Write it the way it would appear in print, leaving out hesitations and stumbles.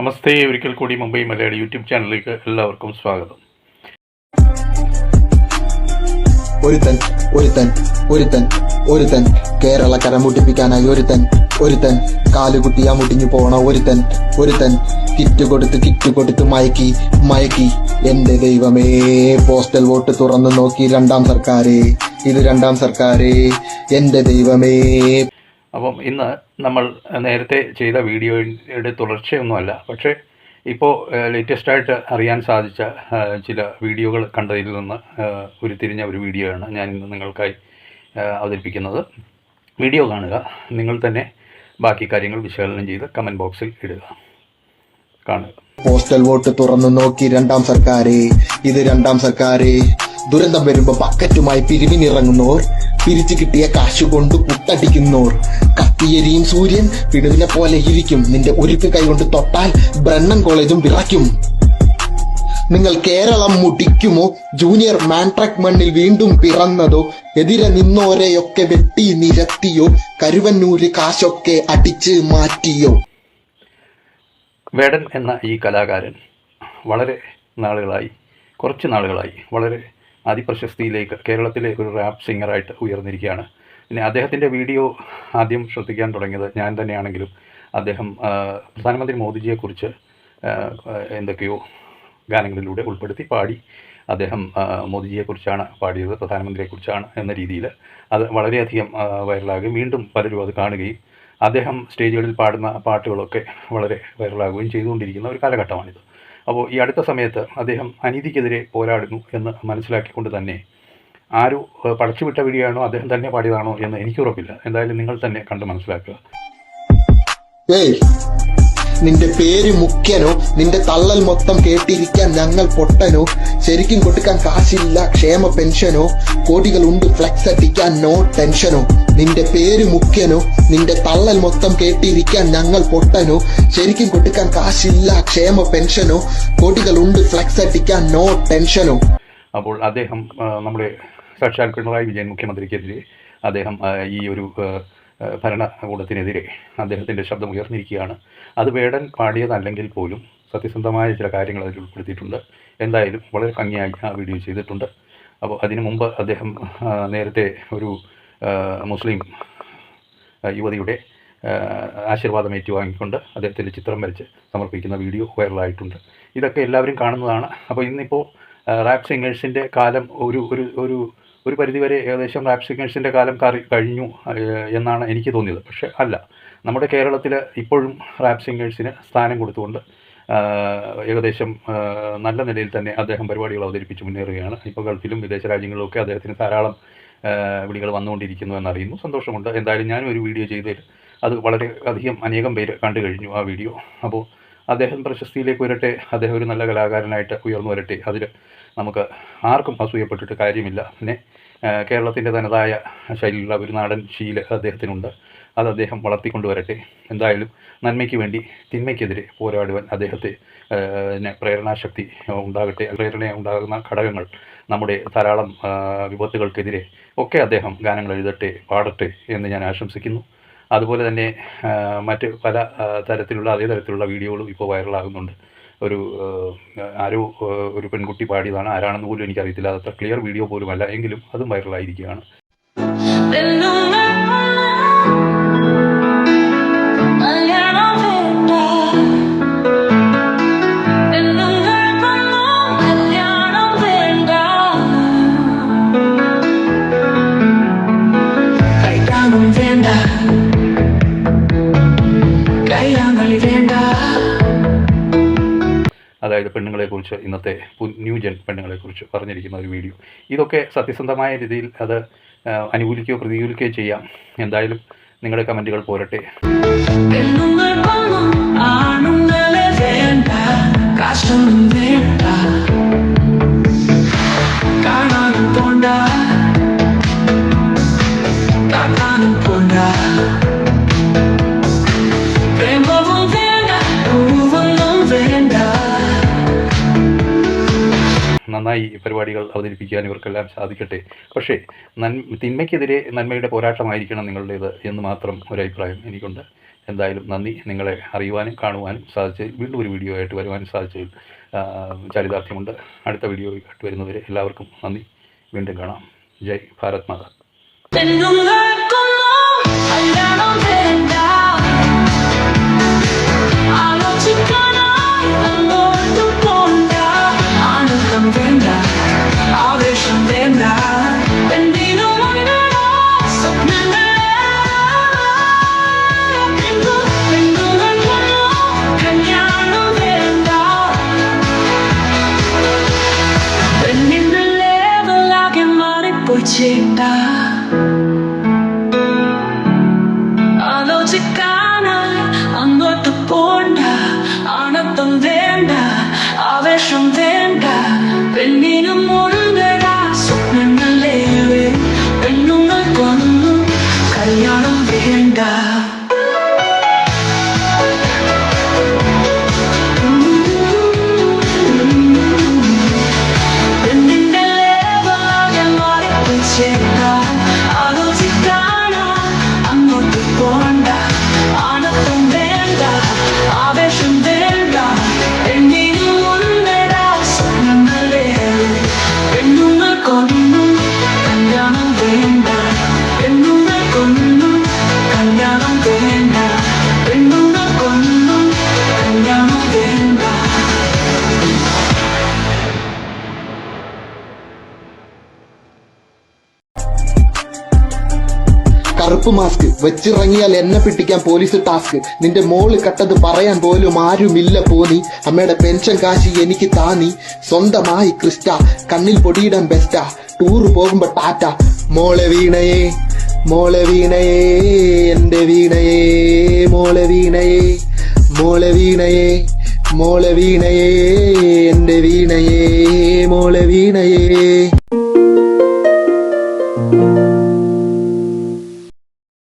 നമസ്തേ, ഒരിക്കൽ കൂടി മുംബൈ മലയാളി യൂട്യൂബ് ചാനലിലേക്ക് എല്ലാവർക്കും സ്വാഗതം. ഒരുത്തൻ ഒരുത്തൻ ഒരുത്തൻ ഒരുത്തൻ കേരളക്കര മുട്ടിപ്പിക്കാനായി ഒരുത്തൻ കാലുകുത്തിയാ മുട്ടിഞ്ഞു പോണ ഒരുത്തൻ കിറ്റ് കൊടുത്ത് മയക്കി എന്റെ ദൈവമേ, പോസ്റ്റൽ വോട്ട് തുറന്നു നോക്കി രണ്ടാം സർക്കാരേ എന്റെ ദൈവമേ. അപ്പം ഇന്ന് നമ്മൾ നേരത്തെ ചെയ്ത വീഡിയോയുടെ തുടർച്ചയൊന്നുമല്ല, പക്ഷേ ഇപ്പോൾ ലേറ്റസ്റ്റായിട്ട് അറിയാൻ സാധിച്ച ചില വീഡിയോകൾ കണ്ടതിൽ നിന്ന് ഉരുത്തിരിഞ്ഞ ഒരു വീഡിയോയാണ് ഞാൻ ഇന്ന് നിങ്ങൾക്കായി അവതരിപ്പിക്കുന്നത്. വീഡിയോ കാണുക, നിങ്ങൾ തന്നെ ബാക്കി കാര്യങ്ങൾ വിശകലനം ചെയ്ത് കമൻറ്റ് ബോക്സിൽ ഇടുക. കാണുക. പോസ്റ്റൽ വോട്ട് തുറന്നു നോക്കി രണ്ടാം സർക്കാരേ. ദുരന്തം വരുമ്പോ ബക്കറ്റുമായി പിരിവിനിറങ്ങുന്നോർ, പിരിച്ചു കിട്ടിയ കാശുകൊണ്ട് പുട്ടടിക്കുന്നോർ, കത്തിയെരിയും സൂര്യൻ പിടുവിനെ പോലെ ഇരിക്കും, നിന്റെ ഉരുക്ക് കൈകൊണ്ട് തൊട്ടാൽ ബ്രണ്ണൻ കോളേജും വിറയ്ക്കും. നിങ്ങൾ കേരളം മുടിക്കുമോ? ജൂനിയർ മാൻട്രക് മണ്ണിൽ വീണ്ടും പിറന്നതോ? എതിരെ നിന്നോരെയൊക്കെ വെട്ടി നിരത്തിയോ? കരുവന്നൂര് കാശൊക്കെ അടിച്ച് മാറ്റിയോ? വേടൻ എന്ന ഈ കലാകാരൻ കുറച്ച് നാളുകളായി വളരെ അതിപ്രശസ്തിയിലേക്ക് കേരളത്തിലെ ഒരു റാപ്പ് സിംഗറായിട്ട് ഉയർന്നിരിക്കുകയാണ്. പിന്നെ അദ്ദേഹത്തിൻ്റെ വീഡിയോ ആദ്യം ശ്രദ്ധിക്കാൻ തുടങ്ങിയത് ഞാൻ തന്നെയാണെങ്കിലും അദ്ദേഹം പ്രധാനമന്ത്രി മോദിജിയെക്കുറിച്ച് എന്തൊക്കെയോ ഗാനങ്ങളിലൂടെ ഉൾപ്പെടുത്തി പാടി. അദ്ദേഹം മോദിജിയെക്കുറിച്ചാണ് പാടിയത്, പ്രധാനമന്ത്രിയെക്കുറിച്ചാണ് എന്ന രീതിയിൽ അത് വളരെയധികം വൈറലാകുകയും വീണ്ടും പലരും അത് കാണുകയും അദ്ദേഹം സ്റ്റേജുകളിൽ പാടുന്ന പാട്ടുകളൊക്കെ വളരെ വൈറലാകുകയും ചെയ്തുകൊണ്ടിരിക്കുന്ന ഒരു കാലഘട്ടമാണിത്. അപ്പോൾ ഈ അടുത്ത സമയത്ത് അദ്ദേഹം അനീതിക്കെതിരെ പോരാടുന്നു എന്ന് മനസ്സിലാക്കിക്കൊണ്ട് തന്നെ ആരും പടച്ചുവിട്ട വീഡിയോ ആണോ അദ്ദേഹം തന്നെ പാടിയതാണോ എന്ന് എനിക്കുറപ്പില്ല. എന്തായാലും നിങ്ങൾ തന്നെ കണ്ട് മനസ്സിലാക്കുക. നിന്റെ പേര് മുഖ്യനോ? നിന്റെ തള്ളൽ മൊത്തം കേട്ടിരിക്കാൻ ഞങ്ങൾ പൊട്ടനോ? ശരിക്കും കൊടുക്കാൻ കാശില്ല ക്ഷേമ പെൻഷനോ? കോടികളുണ്ട് ഫ്ലെക്സ് അടിക്കാൻ നോ ടെൻഷനോ? നിന്റെ പേര് മുഖ്യനോ? നിന്റെ തള്ളൽ മൊത്തം കേട്ടിരിക്കാൻ ഞങ്ങൾ പൊട്ടനോ? ശരിക്കും കൊടുക്കാൻ കാശില്ല ക്ഷേമ പെൻഷനോ? കോടികളുണ്ട് ഫ്ലെക്സ് അടിക്കാൻ നോ ടെൻഷനോ? അപ്പോൾ അദ്ദേഹം നമ്മുടെ സാക്ഷാൽ പിണറായി വിജയൻ മുഖ്യമന്ത്രിക്കെതിരെ അദ്ദേഹം ഈ ഒരു ഭരണകൂടത്തിനെതിരെ അദ്ദേഹത്തിൻ്റെ ശബ്ദം ഉയർന്നിരിക്കുകയാണ്. അത് വേടൻ പാടിയതല്ലെങ്കിൽ പോലും സത്യസന്ധമായ ചില കാര്യങ്ങൾ അതിൽ ഉൾപ്പെടുത്തിയിട്ടുണ്ട്. എന്തായാലും വളരെ ഭംഗിയായി ആ വീഡിയോ ചെയ്തിട്ടുണ്ട്. അപ്പോൾ അതിനു മുമ്പ് അദ്ദേഹം നേരത്തെ ഒരു മുസ്ലിം യുവതിയുടെ ആശീർവാദം ഏറ്റുവാങ്ങിക്കൊണ്ട് അദ്ദേഹത്തിൻ്റെ ചിത്രം വരച്ച് സമർപ്പിക്കുന്ന വീഡിയോ വൈറലായിട്ടുണ്ട്. ഇതൊക്കെ എല്ലാവരും കാണുന്നതാണ്. അപ്പോൾ ഇന്നിപ്പോൾ റാപ്പ് സിംഗേഴ്സിൻ്റെ കാലം ഒരു പരിധിവരെ ഏകദേശം റാപ്പ് സിംഗേഴ്സിൻ്റെ കാലം കഴിഞ്ഞു എന്നാണ് എനിക്ക് തോന്നിയത്. പക്ഷേ അല്ല, നമ്മുടെ കേരളത്തിൽ ഇപ്പോഴും റാപ്പ് സിംഗേഴ്സിന് സ്ഥാനം കൊടുത്തുകൊണ്ട് ഏകദേശം നല്ല നിലയിൽ തന്നെ അദ്ദേഹം പരിപാടികൾ അവതരിപ്പിച്ച് മുന്നേറുകയാണ്. ഇപ്പോൾ ഗൾഫിലും വിദേശ രാജ്യങ്ങളിലുമൊക്കെ അദ്ദേഹത്തിന് ധാരാളം വിളികൾ വന്നുകൊണ്ടിരിക്കുന്നു എന്നറിയുന്നു. സന്തോഷമുണ്ട്. എന്തായാലും ഞാനും ഒരു വീഡിയോ ചെയ്തതിൽ അത് വളരെ അനേകം പേര് കണ്ടു കഴിഞ്ഞു ആ വീഡിയോ. അപ്പോൾ അദ്ദേഹം പ്രശസ്തിയിലേക്ക് വരട്ടെ, അദ്ദേഹം ഒരു നല്ല കലാകാരനായിട്ട് ഉയർന്നു വരട്ടെ. അതിൽ നമുക്ക് ആർക്കും അസൂയപ്പെട്ടിട്ട് കാര്യമില്ല. പിന്നെ കേരളത്തിൻ്റെ തനതായ ശൈലിയുള്ള ഒരു നാടൻ ശീല അദ്ദേഹത്തിനുണ്ട്. അത് അദ്ദേഹം വളർത്തിക്കൊണ്ടുവരട്ടെ. എന്തായാലും നന്മയ്ക്ക് വേണ്ടി തിന്മയ്ക്കെതിരെ പോരാടുവാൻ അദ്ദേഹത്തെ പ്രേരണാശക്തി ഉണ്ടാകട്ടെ. പ്രേരണ ഉണ്ടാകുന്ന ഘടകങ്ങൾ നമ്മുടെ ധാരാളം വിപത്തുകൾക്കെതിരെ ഒക്കെ അദ്ദേഹം ഗാനങ്ങൾ എഴുതട്ടെ, പാടട്ടെ എന്ന് ഞാൻ ആശംസിക്കുന്നു. അതുപോലെ തന്നെ മറ്റ് പല അതേ തരത്തിലുള്ള വീഡിയോകളും ഇപ്പോൾ വൈറലാകുന്നുണ്ട്. ഒരു പെൺകുട്ടി പാടിയതാണ്, ആരാണെന്ന് പോലും എനിക്കറിയത്തില്ല. അതത്ര ക്ലിയർ വീഡിയോ പോലുമല്ല, എങ്കിലും അതും വൈറലായിരിക്കുകയാണ്. അതായത് പെണ്ണുങ്ങളെക്കുറിച്ച്, ഇന്നത്തെ ന്യൂജൻ പെണ്ണുങ്ങളെക്കുറിച്ച് പറഞ്ഞിരിക്കുന്ന ഒരു വീഡിയോ. ഇതൊക്കെ സത്യസന്ധമായ രീതിയിൽ അത് അനുകൂലിക്കുകയോ പ്രതികൂലിക്കുകയോ ചെയ്യാം. എന്തായാലും നിങ്ങളുടെ കമൻറ്റുകൾ പോരട്ടെ. നന്നായി പരിപാടികൾ അവതരിപ്പിക്കാൻ ഇവർക്കെല്ലാം സാധിക്കട്ടെ. പക്ഷേ തിന്മയ്ക്കെതിരെ നന്മയുടെ പോരാട്ടമായിരിക്കണം നിങ്ങളുടേത് എന്ന് മാത്രം ഒരഭിപ്രായം എനിക്കുണ്ട്. എന്തായാലും നന്ദി. നിങ്ങളെ അറിയുവാനും കാണുവാനും സാധിച്ചതിൽ, വീണ്ടും ഒരു വീഡിയോ ആയിട്ട് വരുവാനും സാധിച്ചതിൽ ചരിതാർത്ഥ്യമുണ്ട്. അടുത്ത വീഡിയോ ആയിട്ട് വരുന്നവരെ എല്ലാവർക്കും നന്ദി. വീണ്ടും കാണാം. ജയ് ഭാരത് മാതാ. ആലോചിക്കാനായി അങ്ങോട്ട് പോണ്ട, ആണത്തം വേണ്ട, ആവേശം വേണ്ട, പെണ്ണിനും ഉണ്ടടാ സ്വപ്നങ്ങളേറെ, പെണ്ണുങ്ങൾ കൊന്നു കല്യാണം വേണ്ട. കറുപ്പ് മാസ്ക് വെച്ചിറങ്ങിയാൽ എന്നെ പിടിക്കാൻ പോലീസ് ടാസ്ക്. നിന്റെ മോള് കട്ടത് പറയാൻ പോലും ആരുമില്ല പോനി. അമ്മയുടെ പെൻഷൻ കാശി എനിക്ക് താനി. സ്വന്തമായി ക്രിസ്റ്റ, കണ്ണിൽ പൊടിയിടാൻ ബെസ്റ്റാ, ടൂറ് പോകുമ്പോ ടാറ്റ. മോളെ വീണയേ, മോളെ വീണയേ, എന്റെ വീണയേ, മോളെ വീണയേ, മോളെ വീണയേ, മോളെ വീണയേ, എന്റെ വീണയേ, മോളെ വീണയേ.